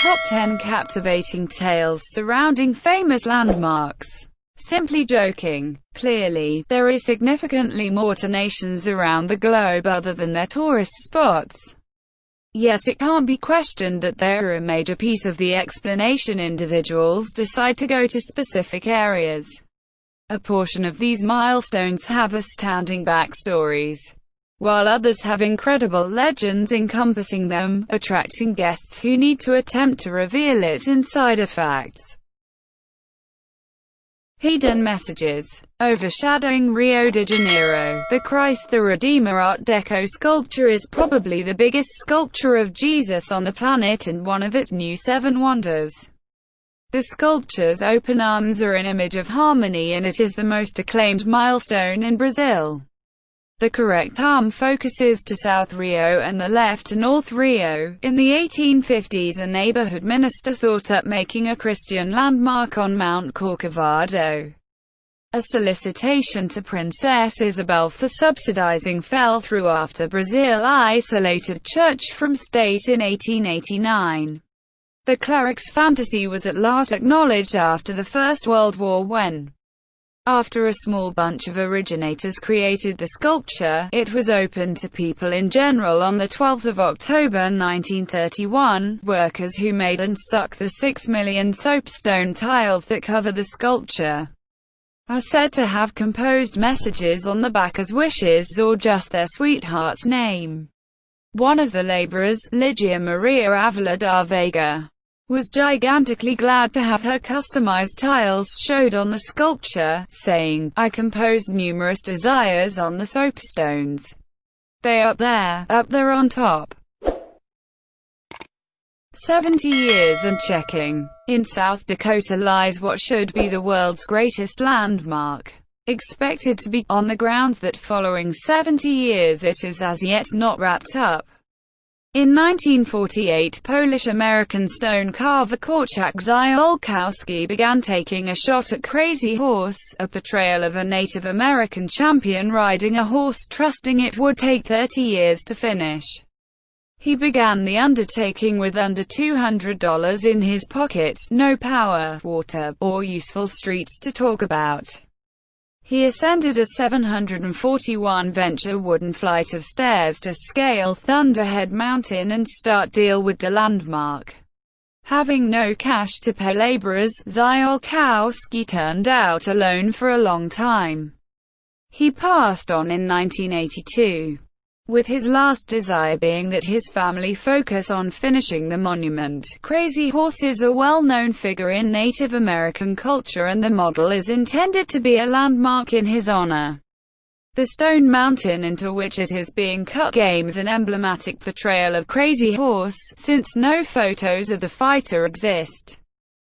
Top 10 Captivating Tales Surrounding Famous Landmarks. Simply joking. Clearly, there is significantly more to nations around the globe other than their tourist spots. Yet it can't be questioned that they're a major piece of the explanation. Individuals decide to go to specific areas. A portion of these milestones have astounding backstories, while others have incredible legends encompassing them, attracting guests who need to attempt to reveal its insider facts. Hidden messages. Overshadowing Rio de Janeiro, the Christ the Redeemer Art Deco sculpture is probably the biggest sculpture of Jesus on the planet and one of its new seven wonders. The sculpture's open arms are an image of harmony, and it is the most acclaimed milestone in Brazil. The correct arm focuses to South Rio and the left to North Rio. In the 1850s, a neighborhood minister thought up making a Christian landmark on Mount Corcovado. A solicitation to Princess Isabel for subsidizing fell through after Brazil isolated church from state in 1889. The cleric's fantasy was at last acknowledged after the First World War when, after a small bunch of originators created the sculpture, it was open to people in general on 12 October 1931. Workers who made and stuck the 6 million soapstone tiles that cover the sculpture are said to have composed messages on the back as wishes or just their sweetheart's name. One of the laborers, Ligia Maria Avila da Veiga, was gigantically glad to have her customized tiles showed on the sculpture, saying, "I composed numerous desires on the soapstones. They up there on top." 70 years and checking. In South Dakota lies what should be the world's greatest landmark. Expected to be on the grounds that following 70 years it is as yet not wrapped up. In 1948, Polish-American stone carver Korczak Ziolkowski began taking a shot at Crazy Horse, a portrayal of a Native American champion riding a horse trusting it would take 30 years to finish. He began the undertaking with under $200 in his pocket, no power, water, or useful streets to talk about. He ascended a 741-venture wooden flight of stairs to scale Thunderhead Mountain and start deal with the landmark. Having no cash to pay laborers, Ziolkowski turned out alone for a long time. He passed on in 1982, with his last desire being that his family focus on finishing the monument. Crazy Horse is a well-known figure in Native American culture, and the model is intended to be a landmark in his honor. The stone mountain into which it is being cut games an emblematic portrayal of Crazy Horse, since no photos of the fighter exist.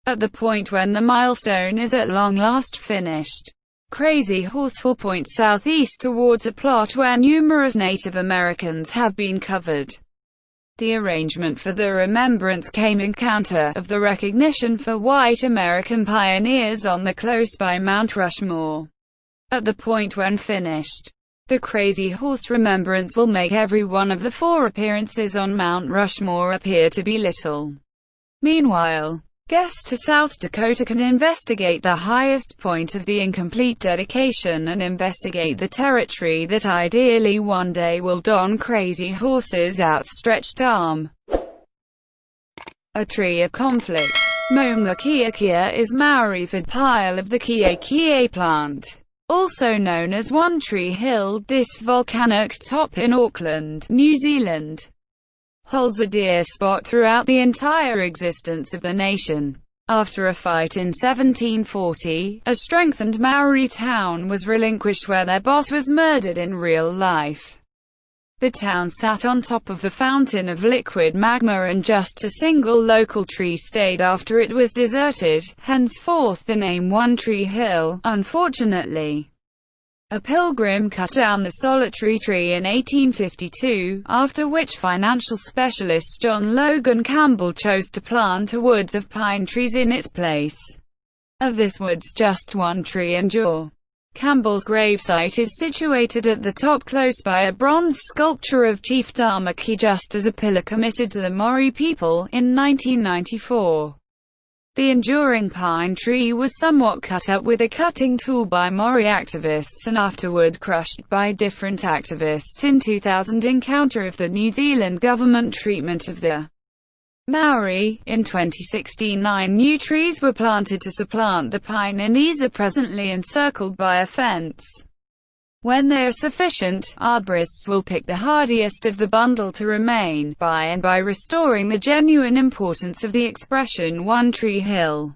At the point when the milestone is at long last finished, Crazy Horse will point southeast towards a plot where numerous Native Americans have been covered. The arrangement for the remembrance came in counter of the recognition for white American pioneers on the close-by Mount Rushmore. At the point when finished, the Crazy Horse remembrance will make every one of the 4 appearances on Mount Rushmore appear to be little. Meanwhile, guests to South Dakota can investigate the highest point of the incomplete dedication and investigate the territory that ideally one day will don Crazy Horse's outstretched arm. A tree of conflict. Mauna Kea is Maori for pile of the Kea plant, also known as One Tree Hill. This volcanic top in Auckland, New Zealand, holds a dear spot throughout the entire existence of the nation. After a fight in 1740, a strengthened Maori town was relinquished where their boss was murdered in real life. The town sat on top of the fountain of liquid magma, and just a single local tree stayed after it was deserted, henceforth the name One Tree Hill. Unfortunately, a pilgrim cut down the solitary tree in 1852, after which financial specialist John Logan Campbell chose to plant a woods of pine trees in its place. Of this woods just one tree endure. Campbell's gravesite is situated at the top close by a bronze sculpture of Chief Dharmaki just as a pillar committed to the Mori people in 1994. The enduring pine tree was somewhat cut up with a cutting tool by Mori activists and afterward crushed by different activists in 2000 encounter of the New Zealand government treatment of the Maori. In 2016, 9 new trees were planted to supplant the pine, and these are presently encircled by a fence. When they are sufficient, arborists will pick the hardiest of the bundle to remain by restoring the genuine importance of the expression "one tree hill."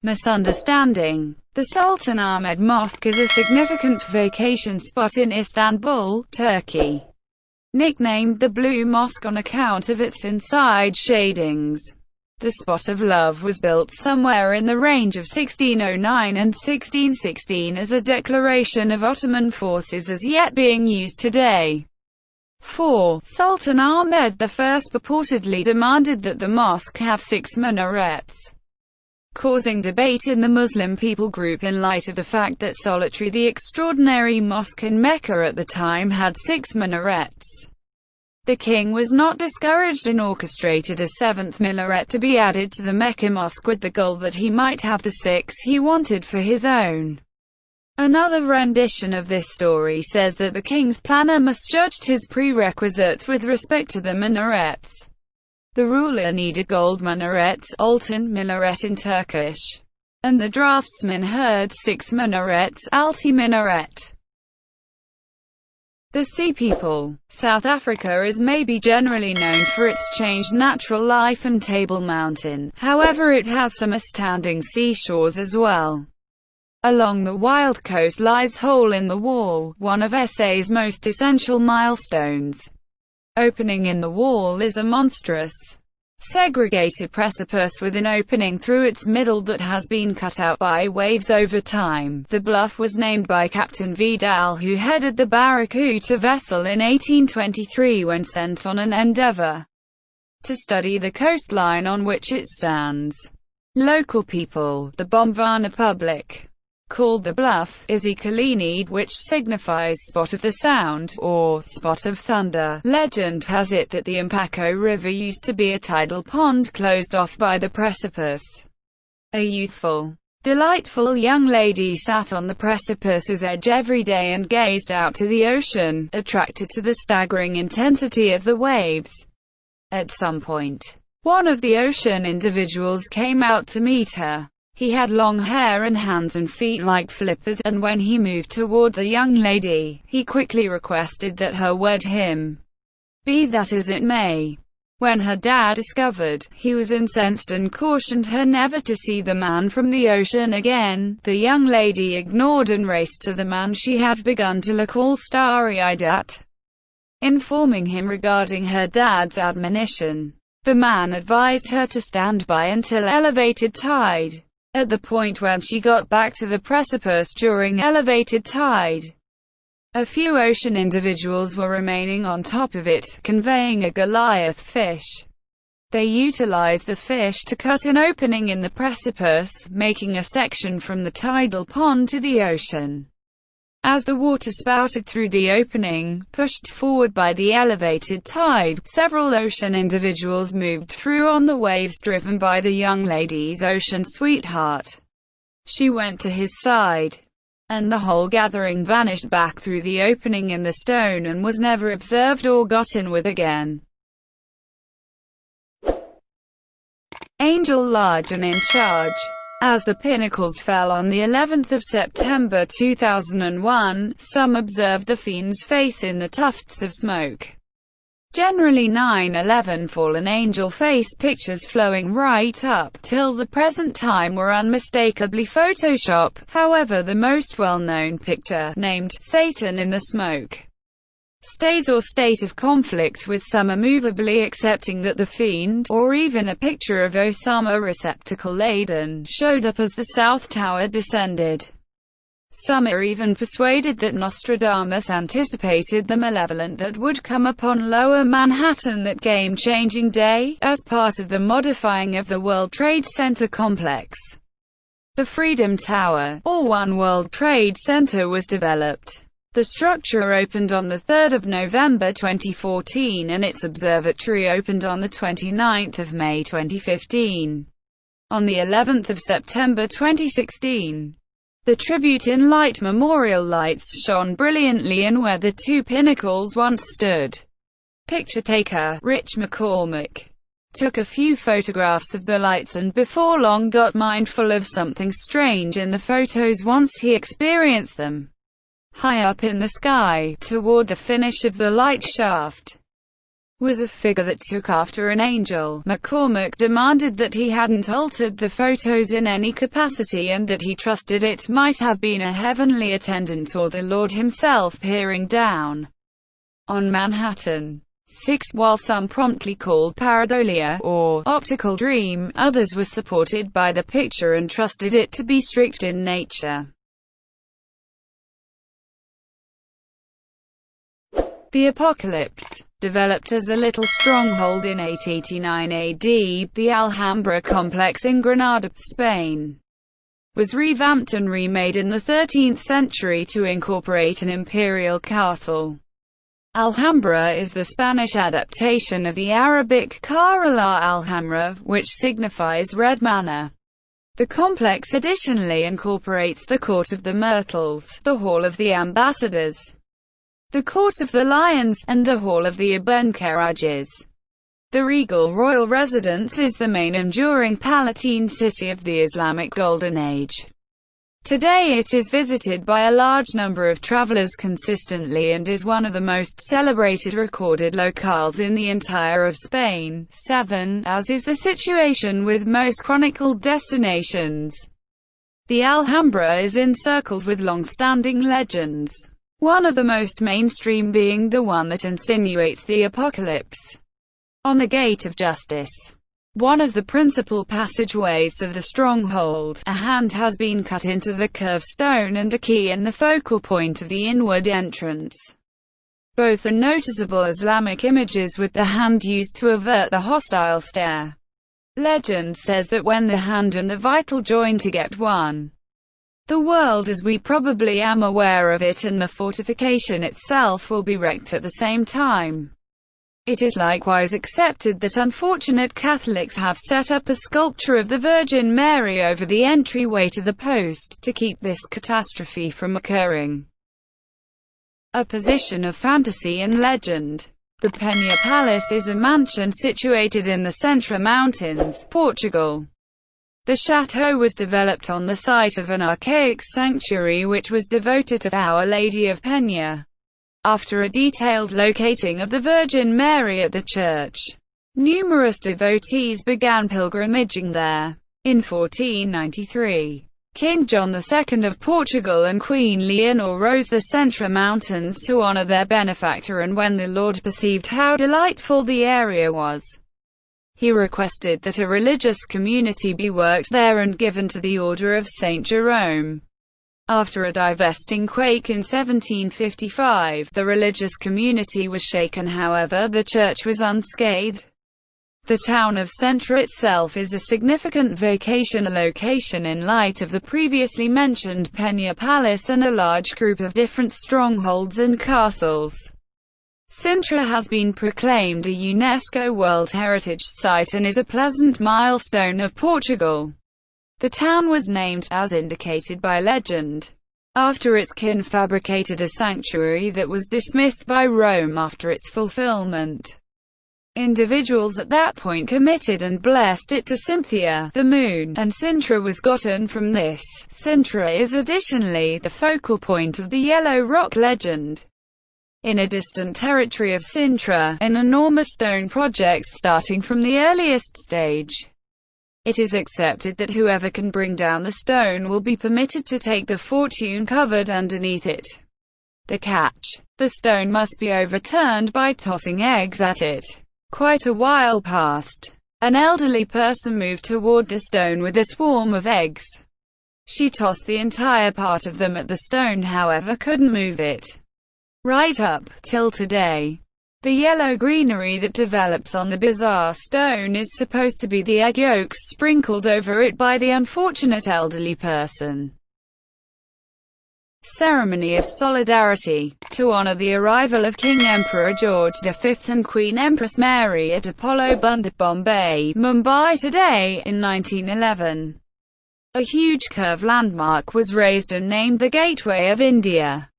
Misunderstanding. The Sultan Ahmed Mosque is a significant vacation spot in Istanbul, Turkey. Nicknamed the Blue Mosque on account of its inside shadings, the Spot of Love was built somewhere in the range of 1609 and 1616 as a declaration of Ottoman forces as yet being used today. 4. Sultan Ahmed I purportedly demanded that the mosque have 6 minarets, causing debate in the Muslim people group in light of the fact that solitary the extraordinary mosque in Mecca at the time had 6 minarets. The king was not discouraged and orchestrated a 7th minaret to be added to the Mecca mosque with the goal that he might have the 6 he wanted for his own. Another rendition of this story says that the king's planner misjudged his prerequisites with respect to the minarets. The ruler needed gold minarets, altın minaret in Turkish, and the draftsman heard 6 minarets, altı minaret. The Sea People. South Africa is maybe generally known for its changed natural life and Table Mountain, however it has some astounding seashores as well. Along the wild coast lies Hole in the Wall, one of SA's most essential milestones. Opening in the wall is a monstrous, segregated precipice with an opening through its middle that has been cut out by waves over time. The bluff was named by Captain Vidal, who headed the Barracuda vessel in 1823 when sent on an endeavor to study the coastline on which it stands. Local people, the Bombana public, called the bluff Isikalini, which signifies spot of the sound, or spot of thunder. Legend has it that the Mpako River used to be a tidal pond closed off by the precipice. A youthful, delightful young lady sat on the precipice's edge every day and gazed out to the ocean, attracted to the staggering intensity of the waves. At some point, one of the ocean individuals came out to meet her. He had long hair and hands and feet like flippers, and when he moved toward the young lady, he quickly requested that her wed him. Be that as it may. When her dad discovered, he was incensed and cautioned her never to see the man from the ocean again. The young lady ignored and raced to the man she had begun to look all starry-eyed at, informing him regarding her dad's admonition. The man advised her to stand by until elevated tide, at the point when she got back to the precipice during elevated tide. A few ocean individuals were remaining on top of it, conveying a Goliath fish. They utilized the fish to cut an opening in the precipice, making a section from the tidal pond to the ocean. As the water spouted through the opening, pushed forward by the elevated tide, several ocean individuals moved through on the waves driven by the young lady's ocean sweetheart. She went to his side, and the whole gathering vanished back through the opening in the stone and was never observed or gotten with again. Angel large and in charge. As the pinnacles fell on the 11th of September 2001, some observed the fiend's face in the tufts of smoke. Generally 9/11 fallen angel face pictures flowing right up till the present time were unmistakably Photoshop. However, the most well-known picture, named Satan in the Smoke, stays or state of conflict with some immovably accepting that the fiend, or even a picture of Osama receptacle laden, showed up as the South Tower descended. Some are even persuaded that Nostradamus anticipated the malevolent that would come upon Lower Manhattan that game-changing day, as part of the modifying of the World Trade Center complex. The Freedom Tower, or One World Trade Center, was developed. The structure opened on 3 November 2014 and its observatory opened on 29 May 2015. On the 11th of September 2016, the Tribute in Light memorial lights shone brilliantly in where the two pinnacles once stood. Picture taker, Rich McCormick, took a few photographs of the lights and before long got mindful of something strange in the photos once he experienced them. High up in the sky, toward the finish of the light shaft, was a figure that took after an angel. McCormick demanded that he hadn't altered the photos in any capacity and that he trusted it might have been a heavenly attendant or the Lord himself peering down on Manhattan. 6. While some promptly called pareidolia, or optical dream, others were supported by the picture and trusted it to be strict in nature. The Apocalypse. Developed as a little stronghold in 889 AD, the Alhambra complex in Granada, Spain, was revamped and remade in the 13th century to incorporate an imperial castle. Alhambra is the Spanish adaptation of the Arabic Karalah Alhamra, which signifies red manor. The complex additionally incorporates the Court of the Myrtles, the Hall of the Ambassadors, the Court of the Lions, and the Hall of the Abencerrages. The regal royal residence is the main enduring Palatine city of the Islamic Golden Age. Today it is visited by a large number of travelers consistently and is one of the most celebrated recorded locales in the entire of Spain. 7. As is the situation with most chronicled destinations, the Alhambra is encircled with long-standing legends. One of the most mainstream being the one that insinuates the apocalypse. On the Gate of Justice, one of the principal passageways to the stronghold, a hand has been cut into the curved stone and a key in the focal point of the inward entrance. Both are noticeable Islamic images with the hand used to avert the hostile stare. Legend says that when the hand and the vital join to get one, the world as we probably am aware of it and the fortification itself will be wrecked at the same time. It is likewise accepted that unfortunate Catholics have set up a sculpture of the Virgin Mary over the entryway to the post, to keep this catastrophe from occurring. A position of fantasy and legend. The Penha Palace is a mansion situated in the Centra Mountains, Portugal. The chateau was developed on the site of an archaic sanctuary which was devoted to Our Lady of Penha. After a detailed locating of the Virgin Mary at the church, numerous devotees began pilgrimaging there. In 1493, King John II of Portugal and Queen Leonor rose the Centra Mountains to honor their benefactor, and when the Lord perceived how delightful the area was, he requested that a religious community be worked there and given to the Order of St. Jerome. After a devastating quake in 1755, the religious community was shaken, however the church was unscathed. The town of Centra itself is a significant vacation location in light of the previously mentioned Penha Palace and a large group of different strongholds and castles. Sintra has been proclaimed a UNESCO World Heritage Site and is a pleasant milestone of Portugal. The town was named, as indicated by legend, after its kin fabricated a sanctuary that was dismissed by Rome after its fulfillment. Individuals at that point committed and blessed it to Cynthia, the moon, and Sintra was gotten from this. Sintra is additionally the focal point of the Yellow Rock legend. In a distant territory of Sintra, an enormous stone project starting from the earliest stage. It is accepted that whoever can bring down the stone will be permitted to take the fortune covered underneath it. The catch: the stone must be overturned by tossing eggs at it. Quite a while passed. An elderly person moved toward the stone with a swarm of eggs. She tossed the entire part of them at the stone, however couldn't move it. Right up till today, The yellow greenery that develops on the bizarre stone is supposed to be the egg yolks sprinkled over it by the unfortunate elderly person. Ceremony of Solidarity. To honor the arrival of King Emperor George V and Queen Empress Mary at Apollo Bunder, Bombay, Mumbai today, in 1911. A huge curved landmark was raised and named the Gateway of India.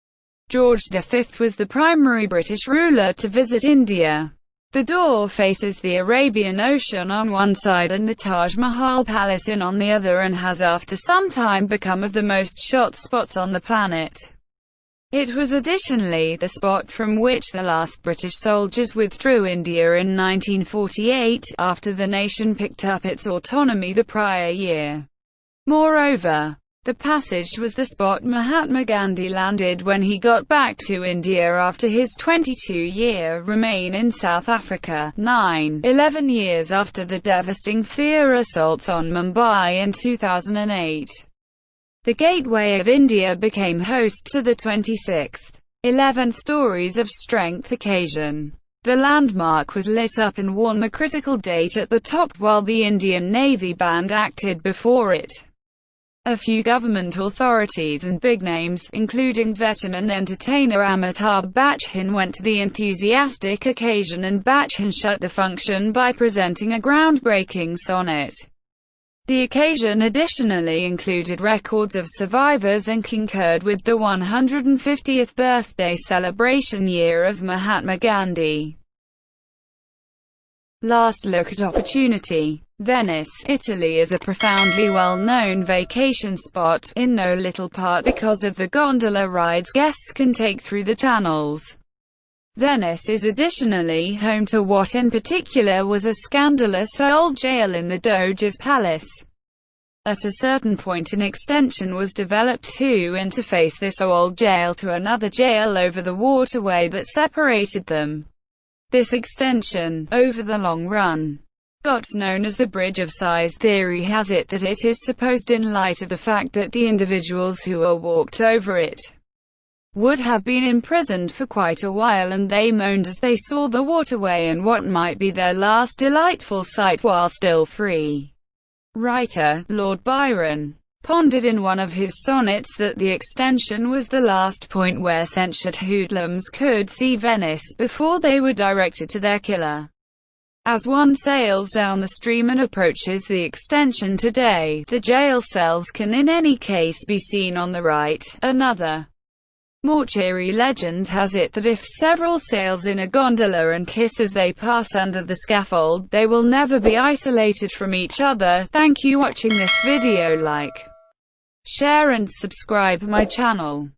George V was the primary British ruler to visit India. The door faces the Arabian Ocean on one side and the Taj Mahal Palace on the other, and has after some time become of the most shot spots on the planet. It was additionally the spot from which the last British soldiers withdrew India in 1948, after the nation picked up its autonomy the prior year. Moreover, the passage was the spot Mahatma Gandhi landed when he got back to India after his 22-year remain in South Africa, 11 years after the devastating fear assaults on Mumbai in 2008. The Gateway of India became host to the 26th 11 Stories of Strength occasion. The landmark was lit up and won the critical date at the top, while the Indian Navy band acted before it. A few government authorities and big names, including veteran and entertainer Amitabh Bachchan, went to the enthusiastic occasion, and Bachchan shut the function by presenting a groundbreaking sonnet. The occasion additionally included records of survivors and concurred with the 150th birthday celebration year of Mahatma Gandhi. Last look at opportunity. Venice, Italy is a profoundly well-known vacation spot, in no little part because of the gondola rides guests can take through the channels. Venice is additionally home to what in particular was a scandalous old jail in the Doge's Palace. At a certain point an extension was developed to interface this old jail to another jail over the waterway that separated them. This extension, over the long run, got known as the Bridge of Sighs. Theory has it that it is supposed in light of the fact that the individuals who walked over it would have been imprisoned for quite a while, and they moaned as they saw the waterway and what might be their last delightful sight while still free. Writer, Lord Byron, pondered in one of his sonnets that the extension was the last point where censured hoodlums could see Venice before they were directed to their killer. As one sails down the stream and approaches the extension today, the jail cells can in any case be seen on the right. Another more cheery legend has it that if several sails in a gondola and kiss as they pass under the scaffold, they will never be isolated from each other. Thank you for watching this video. Like, share and subscribe my channel.